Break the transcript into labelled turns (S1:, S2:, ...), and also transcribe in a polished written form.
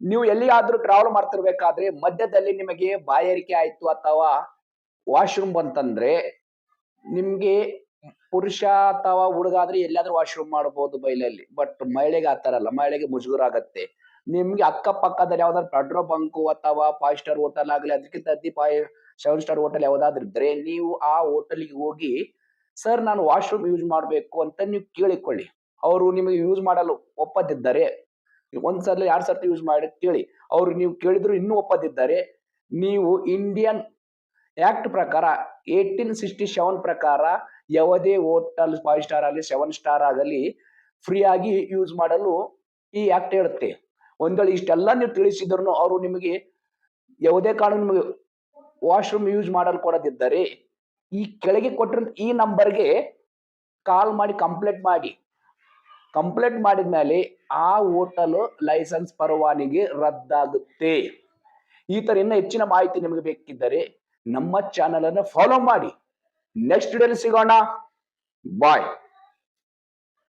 S1: ನೀವು ಎಲ್ಲಿಯಾದ್ರೂ ಟ್ರಾವೆಲ್ ಮಾಡ್ತಿರ್ಬೇಕಾದ್ರೆ ಮಧ್ಯದಲ್ಲಿ ನಿಮಗೆ ಬಾಯಾರಿಕೆ ಆಯ್ತು ಅಥವಾ ವಾಶ್ರೂಮ್ ಬಂತಂದ್ರೆ ನಿಮ್ಗೆ ಪುರುಷ ಅಥವಾ ಹುಡುಗ ಆದ್ರೆ ಎಲ್ಲಾದ್ರೂ ವಾಶ್ರೂಮ್ ಮಾಡಬಹುದು ಬೈಲಲ್ಲಿ. ಬಟ್ ಮಹಿಳೆಗೆ ಆತರ ಅಲ್ಲ. ಮಹಿಳೆಗೆ ಮುಜುಗರ ಆಗತ್ತೆ. ನಿಮ್ಗೆ ಅಕ್ಕಪಕ್ಕದಲ್ಲಿ ಯಾವ್ದಾದ್ರು ಪೆಟ್ರೋಲ್ ಬಂಕು ಅಥವಾ 5 ಸ್ಟಾರ್ ಹೋಟೆಲ್ ಆಗ್ಲಿ ಅದಕ್ಕಿಂತ ಅತಿ 7 ಸ್ಟಾರ್ ಹೋಟೆಲ್ ಯಾವ್ದಾದ್ರು ಇದ್ರೆ ನೀವು ಆ ಹೋಟೆಲ್‌ಗೆ ಹೋಗಿ ಸರ್ ನಾನು ವಾಶ್ರೂಮ್ ಯೂಸ್ ಮಾಡ್ಬೇಕು ಅಂತ ನೀವು ಕೇಳಿಕೊಳ್ಳಿ. ಅವರು ನಿಮಗೆ ಯೂಸ್ ಮಾಡಲು ಒಪ್ಪದಿದ್ದರೆ ಒಂದ್ ಸಲ 2 ಸರ್ತಿ ಯೂಸ್ ಮಾಡಿ ಕೇಳಿ. ಅವ್ರು ನೀವು ಕೇಳಿದ್ರು ಇನ್ನೂ ಒಪ್ಪದಿದ್ದರೆ ನೀವು ಇಂಡಿಯನ್ ಆಕ್ಟ್ ಪ್ರಕಾರ 1867 ಪ್ರಕಾರ ಯಾವುದೇ ಹೋಟೆಲ್ 5 ಸ್ಟಾರ್ ಆಗಲಿ 7 ಸ್ಟಾರ್ ಆಗಲಿ ಫ್ರೀ ಆಗಿ ಯೂಸ್ ಮಾಡಲು ಈ ಆಕ್ಟ್ ಹೇಳುತ್ತೆ. ಒಂದ್ ವೇಳೆ ಇಷ್ಟೆಲ್ಲ ನೀವು ತಿಳಿಸಿದ್ರು ಅವರು ನಿಮಗೆ ಯಾವುದೇ ಕಾರಣ ನಿಮಗೆ ವಾಶ್ರೂಮ್ ಯೂಸ್ ಮಾಡಲು ಕೊಡದಿದ್ದರೆ ಈ ಕೆಳಗೆ ಕೊಟ್ಟಿರೋ ಈ ನಂಬರ್ಗೆ ಕಾಲ್ ಮಾಡಿ ಕಂಪ್ಲೇಂಟ್ ಮಾಡಿ. ಕಂಪ್ಲೇಂಟ್ ಮಾಡಿದ್ಮೇಲೆ ಆ ಹೋಟೆಲ್ ಲೈಸೆನ್ಸ್ ಪರವಾನಗಿ ರದ್ದಾಗುತ್ತೆ. ಈ ತರ ಇನ್ನ ಹೆಚ್ಚಿನ ಮಾಹಿತಿ ನಿಮಗೆ ಬೇಕಿದ್ದರೆ ನಮ್ಮ ಚಾನೆಲ್ ಅನ್ನು ಫಾಲೋ ಮಾಡಿ. ನೆಕ್ಸ್ಟ್ ವಿಡಿಯೋಲಿ ಸಿಗೋಣ. ಬಾಯ್.